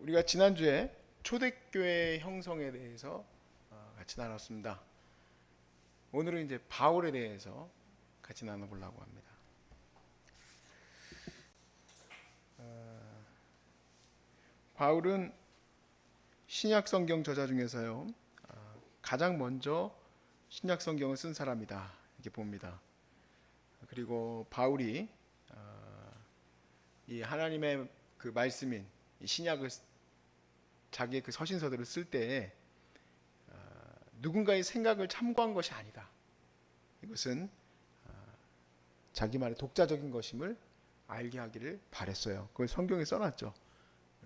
우리가 지난주에 초대교회 형성에 대해서 같이 나눴습니다. 오늘은 이제 바울에 대해서 같이 나눠보려고 합니다. 바울은 신약 성경 저자 중에서요 가장 먼저 신약 성경을 쓴 사람이다 이렇게 봅니다. 그리고 바울이 이 하나님의 그 말씀인 이 신약을 자기의 그 서신서들을 쓸 때에 누군가의 생각을 참고한 것이 아니다. 이것은 자기만의 독자적인 것임을 알게 하기를 바랬어요. 그걸 성경에 써놨죠.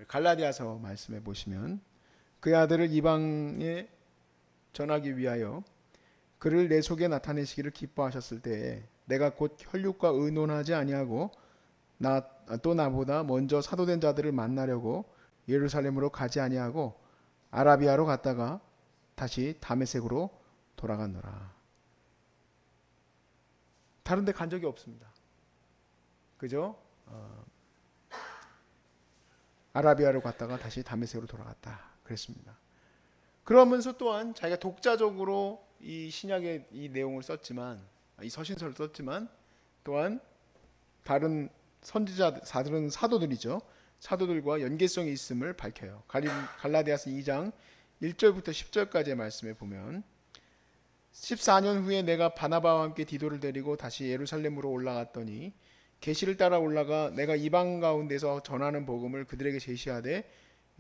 갈라디아서 말씀해 보시면 그의 아들을 이방에 전하기 위하여 그를 내 속에 나타내시기를 기뻐하셨을 때에 내가 곧 혈육과 의논하지 아니하고 또 나보다 먼저 사도된 자들을 만나려고 예루살렘으로 가지 아니하고 아라비아로 갔다가 다시 다메섹으로 돌아갔노라. 다른 데 간 적이 없습니다. 그죠? 아라비아로 갔다가 다시 다메섹으로 돌아갔다 그랬습니다. 그러면서 또한 자기가 독자적으로 이 신약의 이 내용을 썼지만 이 서신서를 썼지만 또한 다른 선지자 다른 사도들이죠. 사도들과 연계성이 있음을 밝혀요. 갈라디아서 2장 1절부터 10절까지의 말씀에 보면 14년 후에 내가 바나바와 함께 디도를 데리고 다시 예루살렘으로 올라갔더니 계시를 따라 올라가 내가 이방 가운데서 전하는 복음을 그들에게 제시하되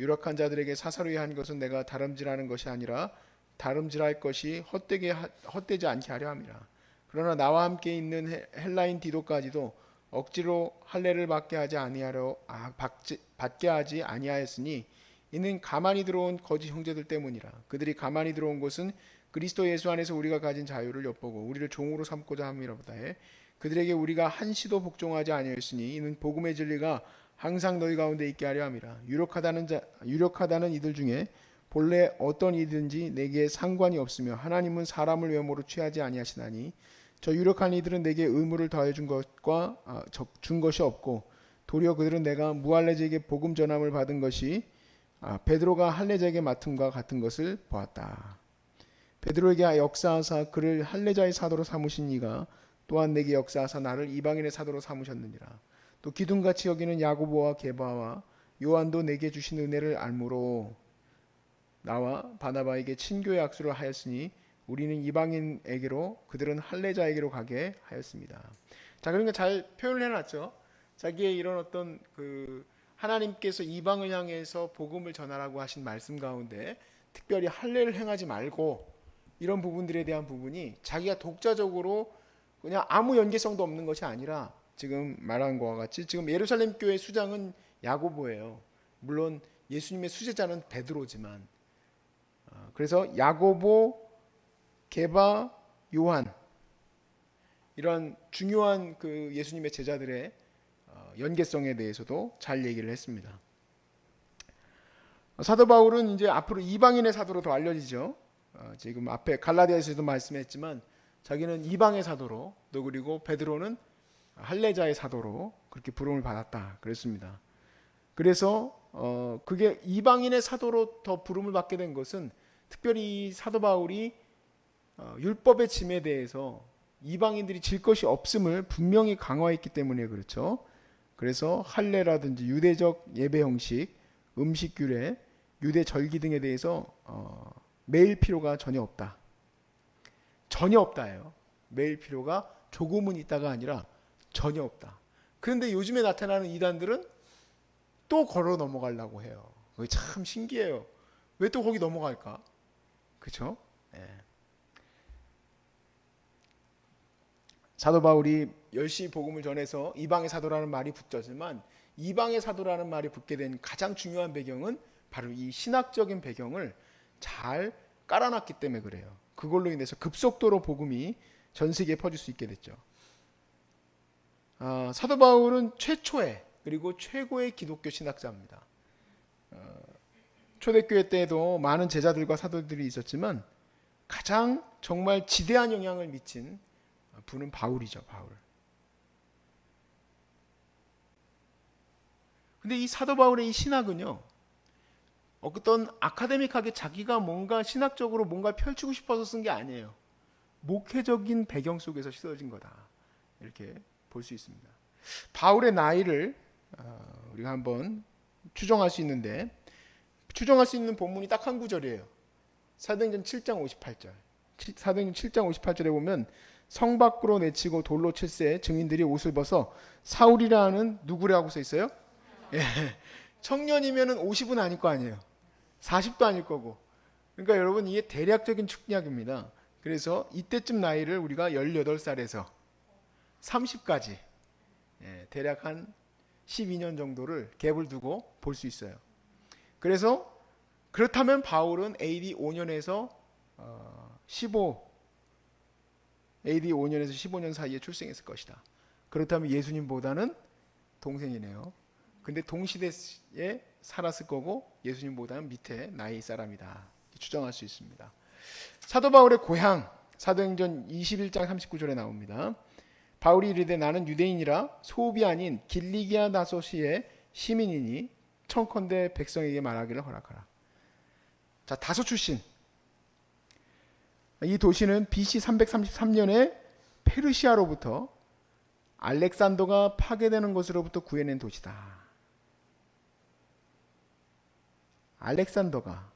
유력한 자들에게 사사로이 한 것은 내가 다름질하는 것이 아니라 다름질할 것이 헛되지 않게 하려 함이라. 그러나 나와 함께 있는 헬라인 디도까지도 억지로 할례를 받게 하지 아니하였으니 이는 가만히 들어온 거짓 형제들 때문이라. 그들이 가만히 들어온 것은 그리스도 예수 안에서 우리가 가진 자유를 엿보고 우리를 종으로 삼고자 함이로다 해 그들에게 우리가 한시도 복종하지 아니하였으니 이는 복음의 진리가 항상 너희 가운데 있게 하려 함이라. 유력하다는 이들 중에 본래 어떤 이든지 내게 상관이 없으며 하나님은 사람을 외모로 취하지 아니하시나니 저 유력한 이들은 내게 의무를 더해 준 것이 없고 도리어 그들은 내가 무할례자에게 복음 전함을 받은 것이 베드로가 할례자에게 맡음과 같은 것을 보았다. 베드로에게 역사하사 그를 할례자의 사도로 삼으신 이가 또한 내게 역사하사 나를 이방인의 사도로 삼으셨느니라. 또 기둥같이 여기는 야고보와 게바와 요한도 내게 주신 은혜를 알므로 나와 바나바에게 친교의 악수를 하였으니 우리는 이방인에게로 그들은 할례자에게로 가게 하였습니다. 자, 그러니까 잘 표현을 해놨죠. 자기의 이런 어떤 그 하나님께서 이방을 향해서 복음을 전하라고 하신 말씀 가운데 특별히 할례를 행하지 말고 이런 부분들에 대한 부분이 자기가 독자적으로 그냥 아무 연계성도 없는 것이 아니라 지금 말한 것과 같이 지금 예루살렘 교회 수장은 야고보예요. 물론 예수님의 수제자는 베드로지만 그래서 야고보, 게바, 요한 이런 중요한 그 예수님의 제자들의 연계성에 대해서도 잘 얘기를 했습니다. 사도 바울은 이제 앞으로 이방인의 사도로 더 알려지죠. 지금 앞에 갈라디아에서도 말씀했지만 자기는 이방의 사도로 또 그리고 베드로는 할례자의 사도로 그렇게 부름을 받았다 그랬습니다. 그래서 그게 이방인의 사도로 더 부름을 받게 된 것은 특별히 사도 바울이 율법의 짐에 대해서 이방인들이 질 것이 없음을 분명히 강화했기 때문에 그렇죠. 그래서 할례라든지 유대적 예배 형식, 음식 규례, 유대 절기 등에 대해서 매일 필요가 전혀 없다. 전혀 없다예요. 매일 필요가 조금은 있다가 아니라 전혀 없다. 그런데 요즘에 나타나는 이단들은 또 걸어 넘어가려고 해요. 그게 참 신기해요. 왜 또 거기 넘어갈까? 그렇죠? 네. 사도 바울이 열심히 복음을 전해서 이방의 사도라는 말이 붙었지만 이방의 사도라는 말이 붙게 된 가장 중요한 배경은 바로 이 신학적인 배경을 잘 깔아놨기 때문에 그래요. 그걸로 인해서 급속도로 복음이 전 세계에 퍼질 수 있게 됐죠. 사도 바울은 최초의 그리고 최고의 기독교 신학자입니다. 초대교회 때에도 많은 제자들과 사도들이 있었지만 가장 정말 지대한 영향을 미친 분은 바울이죠. 바울. 근데 이 사도 바울의 이 신학은요, 어떤 아카데믹하게 자기가 뭔가 신학적으로 뭔가 펼치고 싶어서 쓴 게 아니에요. 목회적인 배경 속에서 쓰여진 거다. 이렇게 볼 수 있습니다. 바울의 나이를 우리가 한번 추정할 수 있는데, 추정할 수 있는 본문이 딱 한 구절이에요. 사도행전 7장 58절. 사도행전 7장 58절에 보면 성 밖으로 내치고 돌로 칠세 증인들이 옷을 벗어 사울이라는 누구라고 써 있어요? 예. 청년이면은 50은 아닐 거 아니에요. 40도 아닐 거고. 그러니까 여러분 이게 대략적인 축약입니다. 그래서 이때쯤 나이를 우리가 18살에서 30까지 대략 한 12년 정도를 갭을 두고 볼 수 있어요. 그래서 그렇다면 바울은 AD 5년에서 15년 사이에 출생했을 것이다. 그렇다면 예수님보다는 동생이네요. 근데 동시대에 살았을 거고 예수님보다는 밑에 나이 사람이다. 추정할 수 있습니다. 사도 바울의 고향 사도행전 21장 39절에 나옵니다. 바울이 이르되 나는 유대인이라 소읍이 아닌 길리기아 다소시의 시민이니 청컨대 백성에게 말하기를 허락하라. 자, 다소 출신. 이 도시는 BC 333년에 페르시아로부터 알렉산더가 파괴되는 것으로부터 구해낸 도시다. 알렉산더가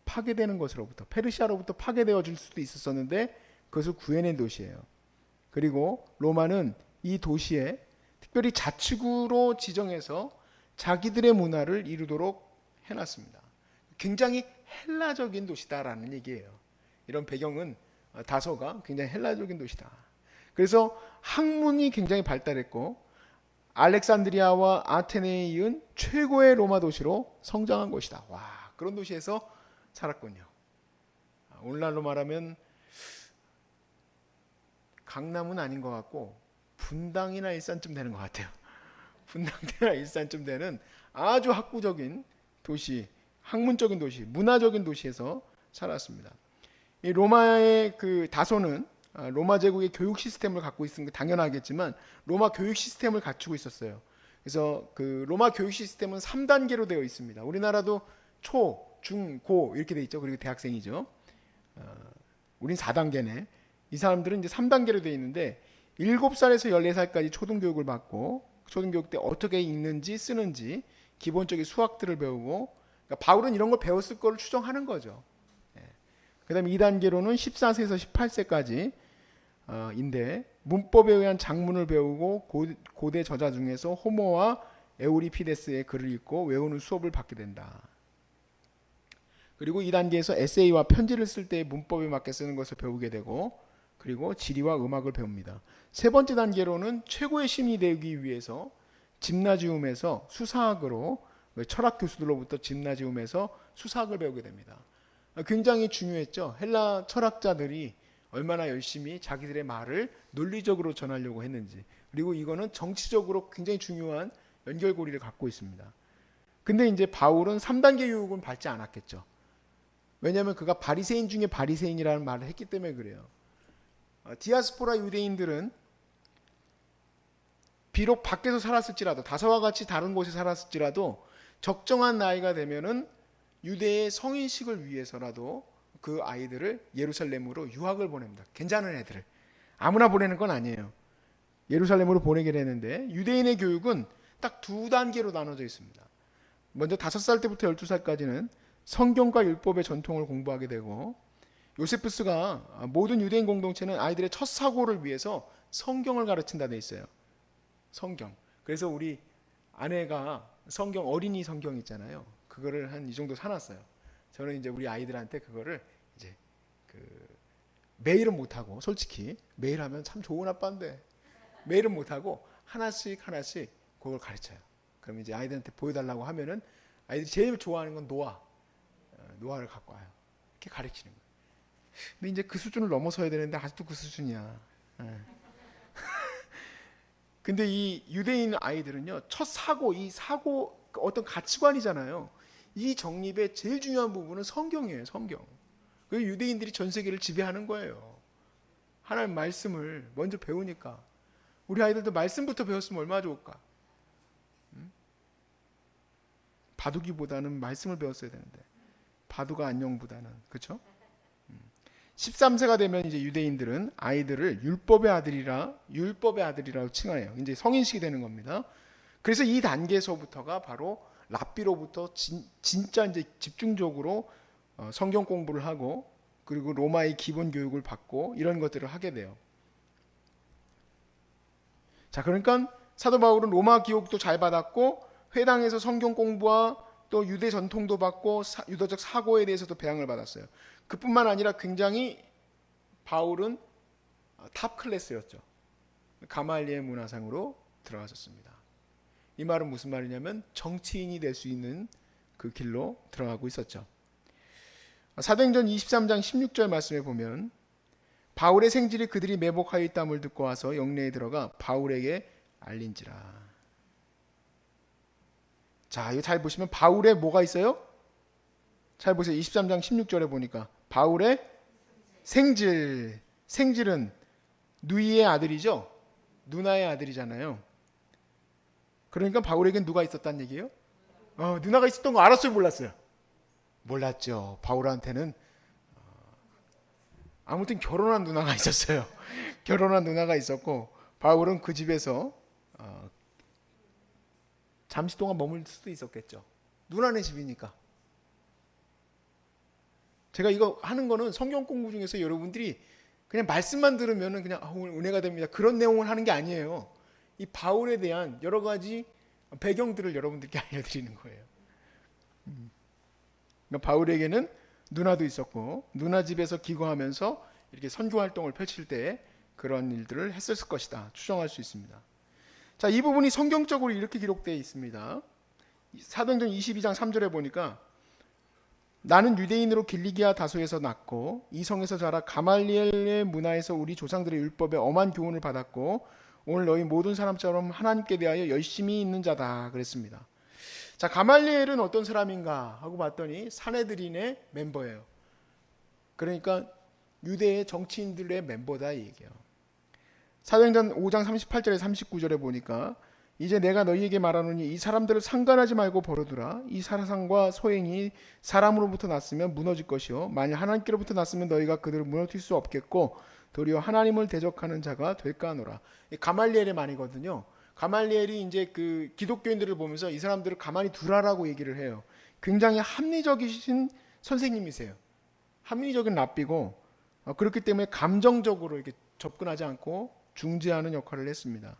파괴되는 것으로부터, 페르시아로부터 파괴되어질 수도 있었었는데 그것을 구해낸 도시예요. 그리고 로마는 이 도시에 특별히 자치구로 지정해서 자기들의 문화를 이루도록 해놨습니다. 굉장히 헬라적인 도시다라는 얘기예요. 이런 배경은 다소가 굉장히 헬라적인 도시다. 그래서 학문이 굉장히 발달했고 알렉산드리아와 아테네에 이은 최고의 로마 도시로 성장한 곳이다. 와, 그런 도시에서 살았군요. 오늘날로 말하면 강남은 아닌 것 같고 분당이나 일산쯤 되는 것 같아요. 분당이나 일산쯤 되는 아주 학구적인 도시, 학문적인 도시, 문화적인 도시에서 살았습니다. 이 로마의 그 다소는 로마 제국의 교육 시스템을 갖고 있는 게 당연하겠지만 로마 교육 시스템을 갖추고 있었어요. 그래서 그 로마 교육 시스템은 3단계로 되어 있습니다. 우리나라도 초, 중, 고 이렇게 되어 있죠. 그리고 대학생이죠. 우린 4단계네. 이 사람들은 이제 3단계로 되어 있는데 7살에서 14살까지 초등교육을 받고 초등교육 때 어떻게 읽는지 쓰는지 기본적인 수학들을 배우고, 그러니까 바울은 이런 걸 배웠을 거를 추정하는 거죠. 그 다음에 2단계로는 14세에서 18세까지 인데 문법에 의한 작문을 배우고 고대 저자 중에서 호모와 에우리피데스의 글을 읽고 외우는 수업을 받게 된다. 그리고 2단계에서 에세이와 편지를 쓸 때 문법에 맞게 쓰는 것을 배우게 되고, 그리고 지리와 음악을 배웁니다. 세 번째 단계로는 최고의 신이 되기 위해서 짐나지움에서 수사학으로, 철학 교수들로부터 짐나지움에서 수사학을 배우게 됩니다. 굉장히 중요했죠. 헬라 철학자들이 얼마나 열심히 자기들의 말을 논리적으로 전하려고 했는지. 그리고 이거는 정치적으로 굉장히 중요한 연결고리를 갖고 있습니다. 근데 이제 바울은 3단계 교육은 받지 않았겠죠. 왜냐하면 그가 바리새인 중에 바리새인이라는 말을 했기 때문에 그래요. 디아스포라 유대인들은 비록 밖에서 살았을지라도, 다소와 같이 다른 곳에 살았을지라도 적정한 나이가 되면은 유대의 성인식을 위해서라도 그 아이들을 예루살렘으로 유학을 보냅니다. 괜찮은 애들을. 아무나 보내는 건 아니에요. 예루살렘으로 보내게 되는데 유대인의 교육은 딱 2단계로 나눠져 있습니다. 먼저 5살 때부터 12살까지는 성경과 율법의 전통을 공부하게 되고, 요세푸스가 모든 유대인 공동체는 아이들의 첫 사고를 위해서 성경을 가르친다 돼 있어요. 성경. 그래서 우리 아내가 성경, 어린이 성경 있잖아요. 그거를 한 이 정도 사놨어요. 저는 이제 우리 아이들한테 그거를 이제 매일은 못하고, 솔직히 매일 하면 참 좋은 아빠인데 매일은 못하고 하나씩 그걸 가르쳐요. 그럼 이제 아이들한테 보여달라고 하면은 아이들이 제일 좋아하는 건 노아를 갖고 와요. 이렇게 가르치는 거예요. 근데 이제 그 수준을 넘어서야 되는데 아직도 그 수준이야. 근데 이 유대인 아이들은요, 첫 사고, 이 사고 어떤 가치관이잖아요. 이 정립의 제일 중요한 부분은 성경이에요. 성경. 그 유대인들이 전 세계를 지배하는 거예요. 하나님 말씀을 먼저 배우니까. 우리 아이들도 말씀부터 배웠으면 얼마나 좋을까. 바두기보다는 말씀을 배웠어야 되는데 바두가 안녕보다는 그렇죠? 13세가 되면 이제 유대인들은 아이들을 율법의 아들이라고 칭하여요. 이제 성인식이 되는 겁니다. 그래서 이 단계에서부터가 바로 랍비로부터 진짜 이제 집중적으로 성경 공부를 하고 그리고 로마의 기본 교육을 받고 이런 것들을 하게 돼요. 자, 그러니까 사도 바울은 로마 교육도 잘 받았고 회당에서 성경 공부와 또 유대 전통도 받고 유대적 사고에 대해서도 배양을 받았어요. 그뿐만 아니라 굉장히 바울은 탑 클래스였죠. 가말리엘 문화상으로 들어가셨습니다. 이 말은 무슨 말이냐면 정치인이 될 수 있는 그 길로 들어가고 있었죠. 사도행전 23장 16절 말씀에 보면 바울의 생질이 그들이 매복하여 있다함을 듣고 와서 영내에 들어가 바울에게 알린지라. 자, 이거 잘 보시면 바울의 뭐가 있어요? 잘 보세요. 23장 16절에 보니까 바울의 생질. 생질은 누이의 아들이죠. 누나의 아들이잖아요. 그러니까 바울에겐 누가 있었다는 얘기예요? 누나가 있었던 거 알았어요, 몰랐어요? 몰랐죠. 바울한테는 아무튼 결혼한 누나가 있었어요. 결혼한 누나가 있었고 바울은 그 집에서 잠시 동안 머물 수도 있었겠죠. 누나네 집이니까. 제가 이거 하는 거는 성경 공부 중에서 여러분들이 그냥 말씀만 들으면은 그냥 오늘 은혜가 됩니다. 그런 내용을 하는 게 아니에요. 이 바울에 대한 여러 가지 배경들을 여러분들께 알려드리는 거예요. 그러니까 바울에게는 누나도 있었고 누나 집에서 기거하면서 이렇게 선교 활동을 펼칠 때 그런 일들을 했을 것이다 추정할 수 있습니다. 자, 이 부분이 성경적으로 이렇게 기록되어 있습니다. 사도행전 22장 3절에 보니까 나는 유대인으로 길리기아 다소에서 났고 이 성에서 자라 가말리엘의 문화에서 우리 조상들의 율법에 엄한 교훈을 받았고 오늘 너희 모든 사람처럼 하나님께 대하여 열심히 있는 자다 그랬습니다. 자, 가말리엘은 어떤 사람인가 하고 봤더니 사내들인의 멤버예요. 그러니까 유대의 정치인들의 멤버다 이 얘기예요. 사도행전 5장 38절에 39절에 보니까 이제 내가 너희에게 말하노니 이 사람들을 상관하지 말고 버려두라. 이 사상과 소행이 사람으로부터 났으면 무너질 것이요 만일 하나님께로부터 났으면 너희가 그들을 무너뜨릴 수 없겠고 도리어 하나님을 대적하는 자가 될까 하노라. 가말리엘의 말이거든요. 가말리엘이 이제 그 기독교인들을 보면서 이 사람들을 가만히 두라라고 얘기를 해요. 굉장히 합리적이신 선생님이세요. 합리적인 랍비고 그렇기 때문에 감정적으로 이렇게 접근하지 않고 중재하는 역할을 했습니다.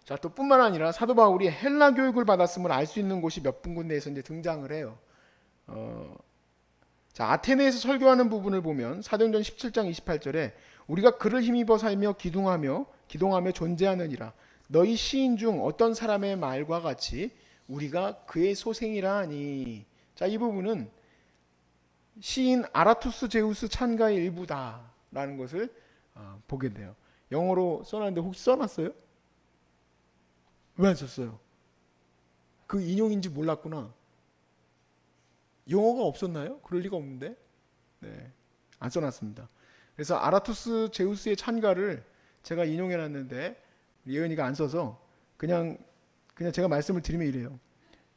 자, 또 뿐만 아니라 사도 바울이 헬라 교육을 받았음을 알 수 있는 곳이 몇 군데에서 이제 등장을 해요. 자, 아테네에서 설교하는 부분을 보면 사도행전 17장 28절에 우리가 그를 힘입어 살며 기동하며 존재하느니라. 너희 시인 중 어떤 사람의 말과 같이 우리가 그의 소생이라 하니. 자, 이 부분은 시인 아라투스 제우스 찬가의 일부다라는 것을 보게 돼요. 영어로 써놨는데 혹시 써놨어요? 왜 안 썼어요? 그 인용인지 몰랐구나. 영어가 없었나요? 그럴 리가 없는데. 네, 안 써놨습니다. 그래서 아라투스 제우스의 찬가를 제가 인용해놨는데 예은이가 안 써서 그냥 제가 말씀을 드리면 이래요.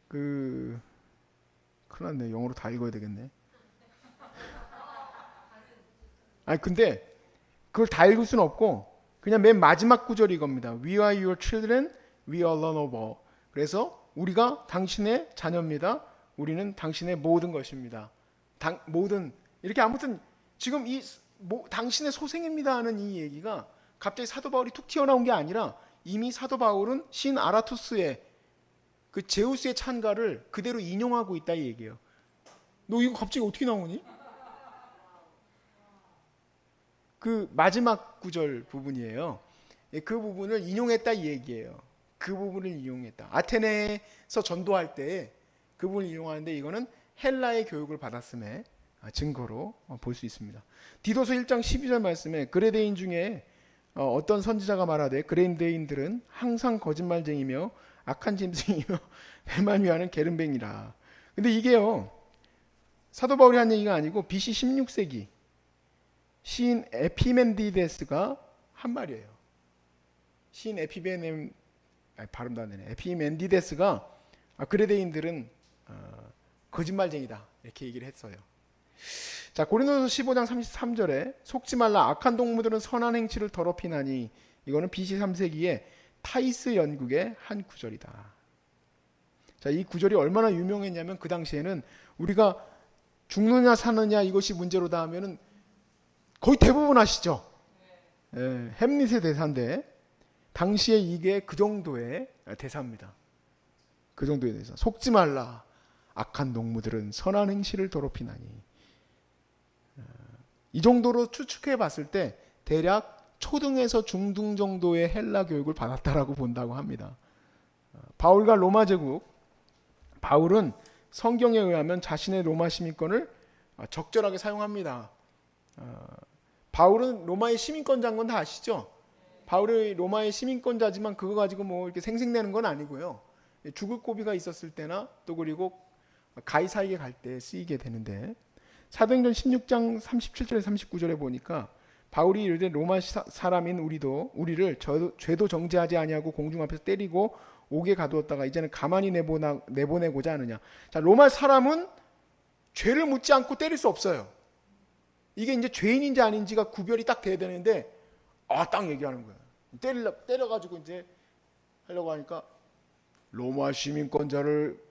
큰일 났네. 영어로 다 읽어야 되겠네. 아니 근데 그걸 다 읽을 수는 없고 그냥 맨 마지막 구절이 이겁니다. We are your children, we are learn of all. 그래서 우리가 당신의 자녀입니다. 우리는 당신의 모든 것입니다. 모든 이렇게 아무튼 지금 당신의 소생입니다 하는 이 얘기가 갑자기 사도 바울이 툭 튀어나온 게 아니라 이미 사도 바울은 신 아라투스의 그 제우스의 찬가를 그대로 인용하고 있다 이 얘기예요. 너 이거 갑자기 어떻게 나오니? 그 마지막 구절 부분이에요. 그 부분을 인용했다 이 얘기예요. 그 부분을 인용했다. 아테네에서 전도할 때 그 부분을 인용하는데 이거는 헬라의 교육을 받았음의 증거로 볼 수 있습니다. 디도서 1장 12절 말씀에 그레데인 중에 어떤 선지자가 말하되 그레데인들은 항상 거짓말쟁이며 악한 짐승이며 배만 위하는 게으름뱅이라. 근데 이게요 사도 바울이 한 얘기가 아니고 BC 16세기 시인 에피멘디데스가 한 말이에요. 시인 발음도 안 되네. 에피멘디데스가 그레데인들은 거짓말쟁이다 이렇게 얘기를 했어요. 자, 고린도서 15장 33절에 속지 말라 악한 동무들은 선한 행치를 더럽히나니, 이거는 BC 3세기에 타이스 연극의 한 구절이다. 자, 이 구절이 얼마나 유명했냐면 그 당시에는 우리가 죽느냐 사느냐 이것이 문제로다 하면은 거의 대부분 아시죠? 햄릿의 대사인데 당시에 이게 그 정도의 대사입니다. 그 정도의 대사. 속지 말라 악한 동무들은 선한 행실을 더럽히나니. 이 정도로 추측해 봤을 때 대략 초등에서 중등 정도의 헬라 교육을 받았다라고 본다고 합니다. 바울과 로마 제국, 바울은 성경에 의하면 자신의 로마 시민권을 적절하게 사용합니다. 바울은 로마의 시민권자인 건 다 아시죠? 바울이 로마의 시민권자지만 그거 가지고 뭐 이렇게 생색내는 건 아니고요. 죽을 고비가 있었을 때나 또 그리고 가이사에게 갈 때 쓰이게 되는데, 사도행전 16장 37절에 39절에 보니까 바울이 이르되 로마 사람인 우리를 죄도 정죄하지 아니하고 공중 앞에서 때리고 옥에 가두었다가 이제는 가만히 내보내고자 하느냐. 자, 로마 사람은 죄를 묻지 않고 때릴 수 없어요. 이게 이제 죄인인지 아닌지가 구별이 딱 돼야 되는데 딱 얘기하는 거예요. 때려가지고 이제 하려고 하니까 로마 시민권자를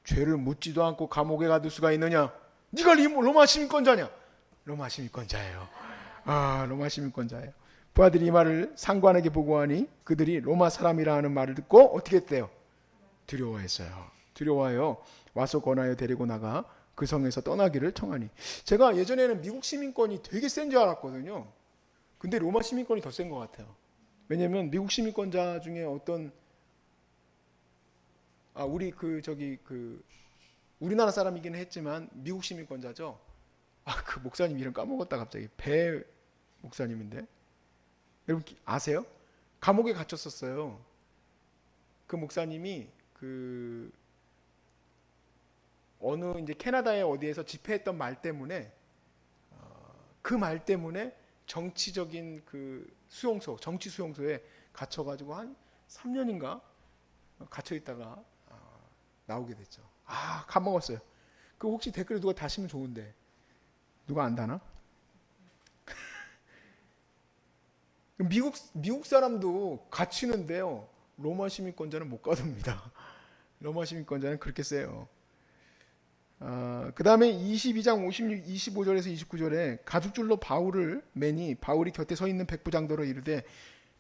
죄를 묻지도 않고 감옥에 가둘 수가 있느냐? 네가 로마 시민권자냐? 로마 시민권자예요. 로마 시민권자예요. 부하들이 이 말을 상관에게 보고하니 그들이 로마 사람이라 하는 말을 듣고 어떻게 했대요? 두려워했어요. 두려워하여 와서 권하여 데리고 나가 그 성에서 떠나기를 청하니. 제가 예전에는 미국 시민권이 되게 센 줄 알았거든요. 근데 로마 시민권이 더 센 것 같아요. 왜냐면 미국 시민권자 중에 어떤 우리나라 사람이기는 했지만 미국 시민권자죠. 그 목사님 이름 까먹었다 갑자기. 배 목사님인데. 여러분 아세요? 감옥에 갇혔었어요. 그 목사님이 어느 이제 캐나다의 어디에서 집회했던 말 때문에 그 말 때문에 정치적인 정치 수용소에 갇혀가지고 한 3년인가 갇혀 있다가 나오게 됐죠. 까먹었어요. 그 혹시 댓글에 누가 다시면 좋은데 누가 안다나? 미국 사람도 갇히는데요. 로마 시민권자는 못 가둡니다. 로마 시민권자는 그렇게 세요. 그 다음에 22장 25절에서 29절에 가죽줄로 바울을 매니 바울이 곁에 서 있는 백부장더러 이르되,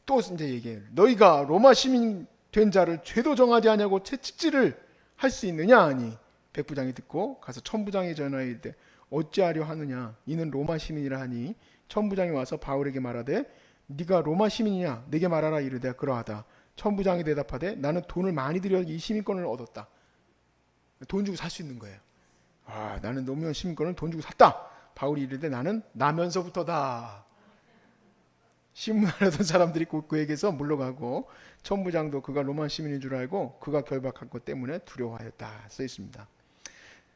또 이제 얘기해요. 너희가 로마 시민 된 자를 죄도 정하지 아니하고 채찍질을 할 수 있느냐 하니, 백부장이 듣고 가서 천부장에 전하여 이르되 어찌하려 하느냐, 이는 로마 시민이라 하니 천부장이 와서 바울에게 말하되 네가 로마 시민이냐 내게 말하라 이르되 그러하다. 천부장이 대답하되 나는 돈을 많이 들여 이 시민권을 얻었다. 돈 주고 살 수 있는 거예요. 나는 로마 시민권을 돈 주고 샀다. 바울이 이르되 나는 나면서부터다. 신문하려던 사람들이 곧 그에게서 물러가고 천부장도 그가 로마 시민인 줄 알고 그가 결박한 것 때문에 두려워하였다 써 있습니다.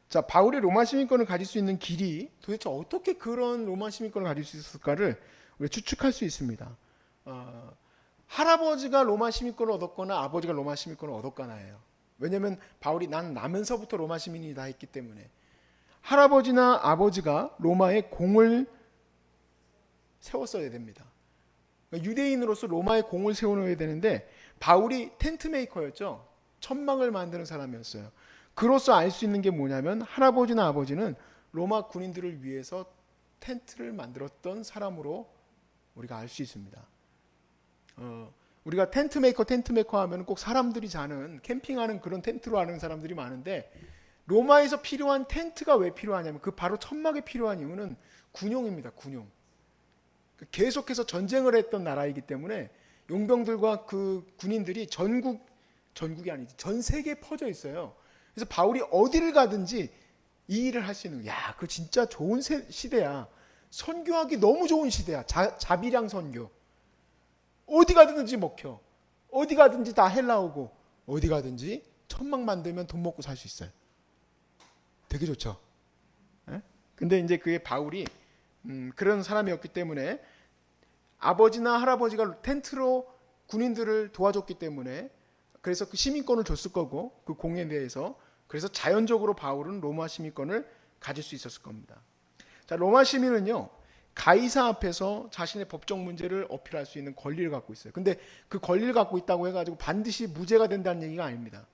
자, 바울이 로마 시민권을 가질 수 있는 길이 도대체 어떻게 그런 로마 시민권을 가질 수 있었을까를 우리가 추측할 수 있습니다. 할아버지가 로마 시민권을 얻었거나 아버지가 로마 시민권을 얻었거나예요. 왜냐하면 바울이 난 나면서부터 로마 시민이다 했기 때문에. 할아버지나 아버지가 로마에 공을 세웠어야 됩니다. 유대인으로서 로마에 공을 세워놓아야 되는데 바울이 텐트 메이커였죠. 천막을 만드는 사람이었어요. 그로서 알 수 있는 게 뭐냐면 할아버지나 아버지는 로마 군인들을 위해서 텐트를 만들었던 사람으로 우리가 알 수 있습니다. 우리가 텐트 메이커 하면 꼭 사람들이 자는 캠핑하는 그런 텐트로 아는 사람들이 많은데, 로마에서 필요한 텐트가 왜 필요하냐면 그 바로 천막에 필요한 이유는 군용입니다. 군용. 계속해서 전쟁을 했던 나라이기 때문에 용병들과 그 군인들이 전국이 아니지 전 세계에 퍼져 있어요. 그래서 바울이 어디를 가든지 이 일을 할 수 있는 거야. 그 진짜 좋은 시대야. 선교하기 너무 좋은 시대야. 자비량 선교. 어디 가든지 먹혀. 어디 가든지 다 헬라오고 어디 가든지 천막 만들면 돈 먹고 살 수 있어요. 되게 좋죠. 근데 이제 그게 바울이 그런 사람이었기 때문에 아버지나 할아버지가 텐트로 군인들을 도와줬기 때문에 그래서 그 시민권을 줬을 거고 그 공에 대해서 그래서 자연적으로 바울은 로마 시민권을 가질 수 있었을 겁니다. 자, 로마 시민은요 가이사 앞에서 자신의 법적 문제를 어필할 수 있는 권리를 갖고 있어요. 근데 그 권리를 갖고 있다고 해가지고 반드시 무죄가 된다는 얘기가 아닙니다.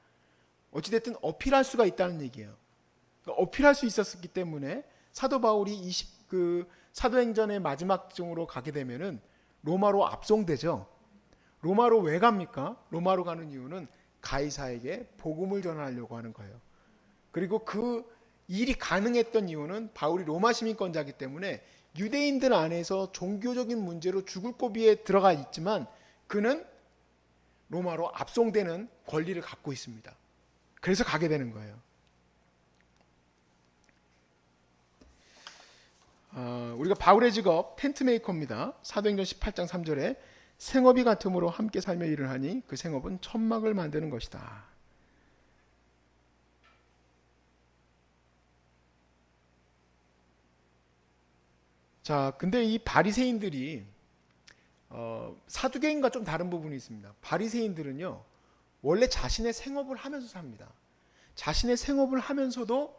어찌됐든 어필할 수가 있다는 얘기예요. 그러니까 어필할 수 있었기 때문에 사도 바울이 사도행전의 마지막 증으로 가게 되면은 로마로 압송되죠. 로마로 왜 갑니까? 로마로 가는 이유는 가이사에게 복음을 전하려고 하는 거예요. 그리고 그 일이 가능했던 이유는 바울이 로마 시민권자이기 때문에 유대인들 안에서 종교적인 문제로 죽을 고비에 들어가 있지만 그는 로마로 압송되는 권리를 갖고 있습니다. 그래서 가게 되는 거예요. 우리가 바울의 직업 텐트 메이커입니다. 사도행전 18장 3절에 생업이 같음으로 함께 살며 일을 하니 그 생업은 천막을 만드는 것이다. 자, 근데 이 바리새인들이 사두개인과 좀 다른 부분이 있습니다. 바리새인들은요 원래 자신의 생업을 하면서 삽니다. 자신의 생업을 하면서도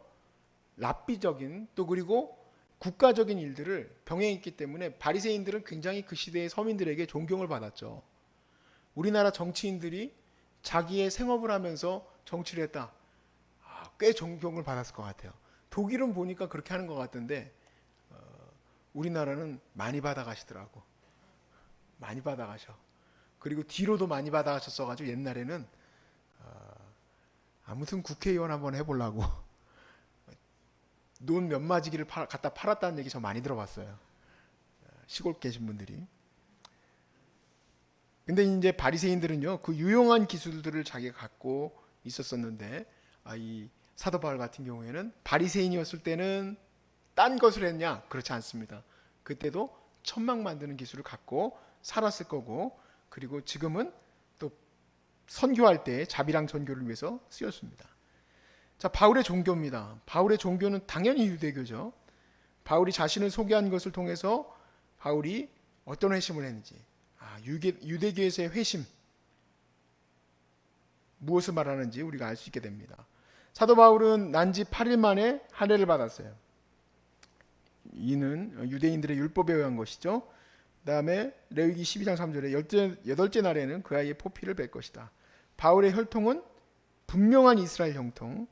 랍비적인 또 그리고 국가적인 일들을 병행했기 때문에 바리새인들은 굉장히 그 시대의 서민들에게 존경을 받았죠. 우리나라 정치인들이 자기의 생업을 하면서 정치를 했다. 꽤 존경을 받았을 것 같아요. 독일은 보니까 그렇게 하는 것 같던데 우리나라는 많이 받아가시더라고. 많이 받아가셔. 그리고 뒤로도 많이 받아가셨어가지고 옛날에는 아무튼 국회의원 한번 해보려고 논 몇 마지기를 갖다 팔았다는 얘기 저 많이 들어봤어요. 시골 계신 분들이. 근데 이제 바리새인들은요 그 유용한 기술들을 자기가 갖고 있었었는데 이 사도 바울 같은 경우에는 바리새인이었을 때는 딴 것을 했냐? 그렇지 않습니다. 그때도 천막 만드는 기술을 갖고 살았을 거고 그리고 지금은 또 선교할 때 자비랑 선교를 위해서 쓰였습니다. 자, 바울의 종교입니다. 바울의 종교는 당연히 유대교죠. 바울이 자신을 소개한 것을 통해서 바울이 어떤 회심을 했는지 유대교에서의 회심 무엇을 말하는지 우리가 알 수 있게 됩니다. 사도 바울은 난지 8일 만에 할례를 받았어요. 이는 유대인들의 율법에 의한 것이죠. 그 다음에 레위기 12장 3절에 여덟째 날에는 그 아이의 포피를 뺄 것이다. 바울의 혈통은 분명한 이스라엘 형통.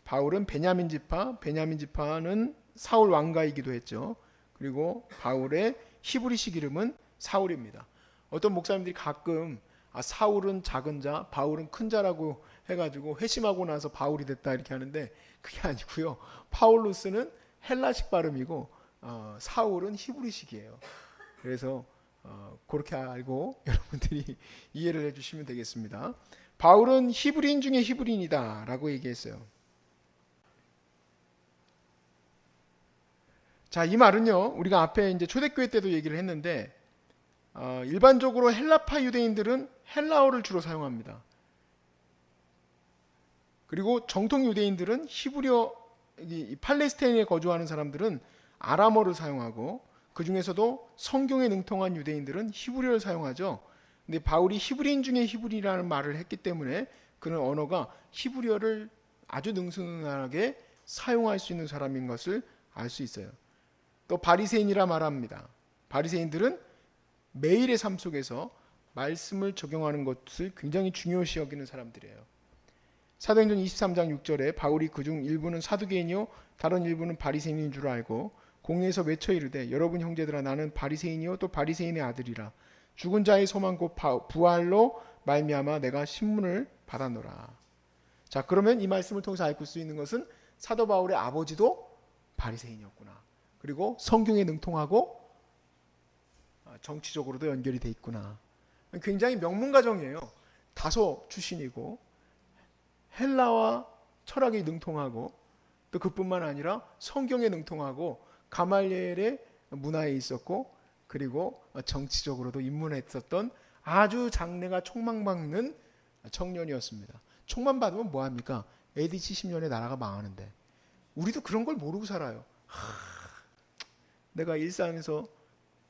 바울은 베냐민 지파는 사울 왕가이기도 했죠. 그리고 바울의 히브리식 이름은 사울입니다. 어떤 목사님들이 가끔 사울은 작은 자, 바울은 큰 자라고 해가지고 회심하고 나서 바울이 됐다 이렇게 하는데 그게 아니고요. 파울루스는 헬라식 발음이고 사울은 히브리식이에요. 그래서 그렇게 알고 여러분들이 이해를 해주시면 되겠습니다. 바울은 히브리인 중에 히브리인이다 라고 얘기했어요. 자, 이 말은요 우리가 앞에 이제 초대교회 때도 얘기를 했는데 일반적으로 헬라파 유대인들은 헬라어를 주로 사용합니다. 그리고 정통 유대인들은 히브리어, 팔레스타인에 거주하는 사람들은 아람어를 사용하고 그 중에서도 성경에 능통한 유대인들은 히브리어를 사용하죠. 근데 바울이 히브리인 중에 히브리라는 말을 했기 때문에 그는 언어가 히브리어를 아주 능숙하게 사용할 수 있는 사람인 것을 알 수 있어요. 또 바리새인이라 말합니다. 바리새인들은 매일의 삶 속에서 말씀을 적용하는 것을 굉장히 중요시 여기는 사람들이에요. 사도행전 23장 6절에 바울이 그중 일부는 사두개인이요 다른 일부는 바리새인인 줄 알고 공회에서 외쳐 이르되 여러분 형제들아 나는 바리새인이요 또 바리새인의 아들이라 죽은 자의 소망 곧 부활로 말미암아 내가 신문을 받았노라. 자, 그러면 이 말씀을 통해서 알 수 있는 것은 사도 바울의 아버지도 바리새인이었구나. 그리고 성경에 능통하고 정치적으로도 연결이 돼 있구나. 굉장히 명문가정이에요. 다소 출신이고 헬라와 철학에 능통하고 또 그뿐만 아니라 성경에 능통하고 가말리엘의 문화에 있었고 그리고 정치적으로도 입문했었던 아주 장래가 촉망받는 청년이었습니다. 촉만 받으면 뭐합니까? AD 70년에 나라가 망하는데 우리도 그런 걸 모르고 살아요. 내가 일산에서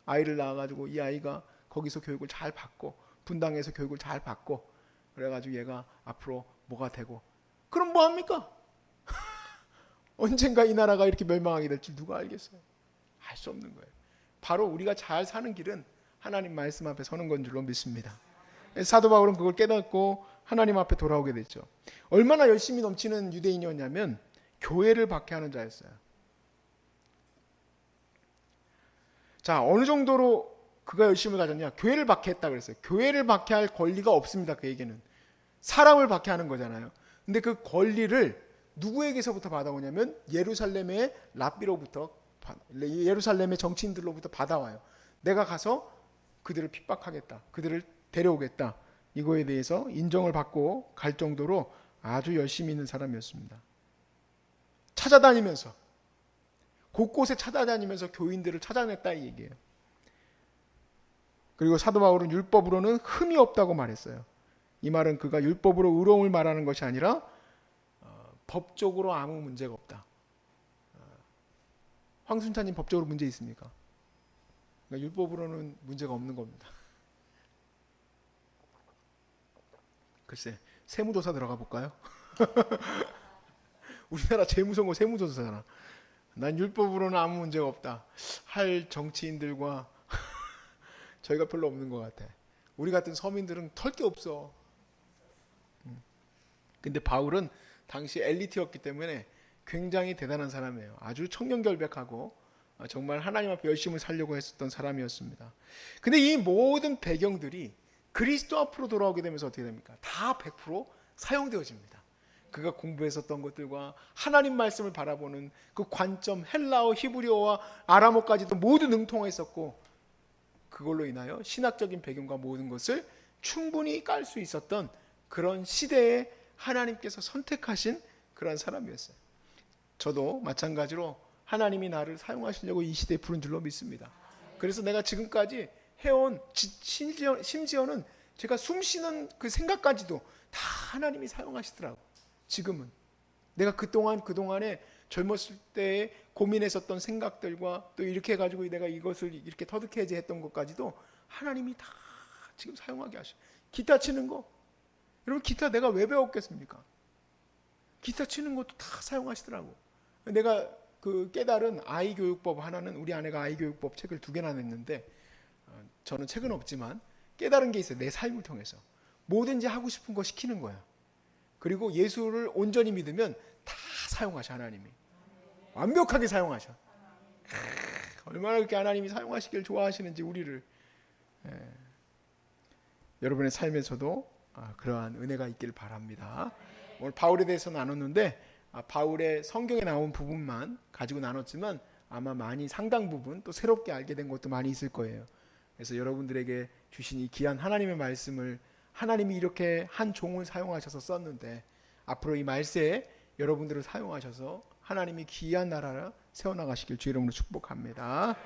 아이를 낳아가지고 이 아이가 거기서 교육을 잘 받고 분당에서 교육을 잘 받고 그래가지고 얘가 앞으로 뭐가 되고, 그럼 뭐 합니까? 언젠가 이 나라가 이렇게 멸망하게 될지 누가 알겠어요? 알 수 없는 거예요. 바로 우리가 잘 사는 길은 하나님 말씀 앞에 서는 건 줄로 믿습니다. 사도 바울은 그걸 깨닫고 하나님 앞에 돌아오게 됐죠. 얼마나 열심히 넘치는 유대인이었냐면 교회를 박해하는 자였어요. 자, 어느 정도로 그가 열심을 가졌냐? 교회를 박해했다 그랬어요. 교회를 박해할 권리가 없습니다. 그에게는 사람을 박해하는 거잖아요. 근데 그 권리를 누구에게서부터 받아오냐면 예루살렘의 랍비로부터, 예루살렘의 정치인들로부터 받아와요. 내가 가서 그들을 핍박하겠다, 그들을 데려오겠다, 이거에 대해서 인정을 받고 갈 정도로 아주 열심히 있는 사람이었습니다. 찾아다니면서, 곳곳에 찾아다니면서 교인들을 찾아냈다 이 얘기예요. 그리고 사도 바울은 율법으로는 흠이 없다고 말했어요. 이 말은 그가 율법으로 의로움을 말하는 것이 아니라 법적으로 아무 문제가 없다. 황순찬님 법적으로 문제 있습니까? 그러니까 율법으로는 문제가 없는 겁니다. 글쎄, 세무조사 들어가 볼까요? 우리나라 제일 무서운 거 세무조사잖아. 난 율법으로는 아무 문제가 없다 할 정치인들과 저희가 별로 없는 것 같아. 우리 같은 서민들은 털 게 없어. 근데 바울은 당시 엘리트였기 때문에 굉장히 대단한 사람이에요. 아주 청렴결백하고 정말 하나님 앞에 열심히 살려고 했었던 사람이었습니다. 근데 이 모든 배경들이 그리스도 앞으로 돌아오게 되면서 어떻게 됩니까? 다 100% 사용되어집니다. 그가 공부했었던 것들과 하나님 말씀을 바라보는 그 관점, 헬라어, 히브리어와 아람어까지도 모두 능통했었고, 그걸로 인하여 신학적인 배경과 모든 것을 충분히 깔 수 있었던 그런 시대에 하나님께서 선택하신 그런 사람이었어요. 저도 마찬가지로 하나님이 나를 사용하시려고 이 시대에 부른 줄로 믿습니다. 그래서 내가 지금까지 해온, 심지어는 제가 숨쉬는 그 생각까지도 다 하나님이 사용하시더라고. 지금은 내가 그동안에 젊었을 때 고민했었던 생각들과 또 이렇게 해가지고 내가 이것을 이렇게 터득해야지 했던 것까지도 하나님이 다 지금 사용하게 하셔. 기타 치는 거, 여러분 기타 내가 왜 배웠겠습니까? 기타 치는 것도 다 사용하시더라고. 내가 그 깨달은 아이교육법 하나는, 우리 아내가 아이교육법 책을 2개나 냈는데, 저는 책은 없지만 깨달은 게 있어요. 내 삶을 통해서 뭐든지 하고 싶은 거 시키는 거야. 그리고 예수를 온전히 믿으면 다 사용하셔. 하나님이 완벽하게 사용하셔. 얼마나 그렇게 하나님이 사용하시길 좋아하시는지 우리를. 여러분의 삶에서도 그러한 은혜가 있길 바랍니다. 오늘 바울에 대해서 나눴는데 바울의 성경에 나온 부분만 가지고 나눴지만 아마 많이 상당 부분 또 새롭게 알게 된 것도 많이 있을 거예요. 그래서 여러분들에게 주신 이 귀한 하나님의 말씀을 하나님이 이렇게 한 종을 사용하셔서 썼는데, 앞으로 이 말세에 여러분들을 사용하셔서 하나님이 귀한 나라를 세워나가시길 주 이름으로 축복합니다.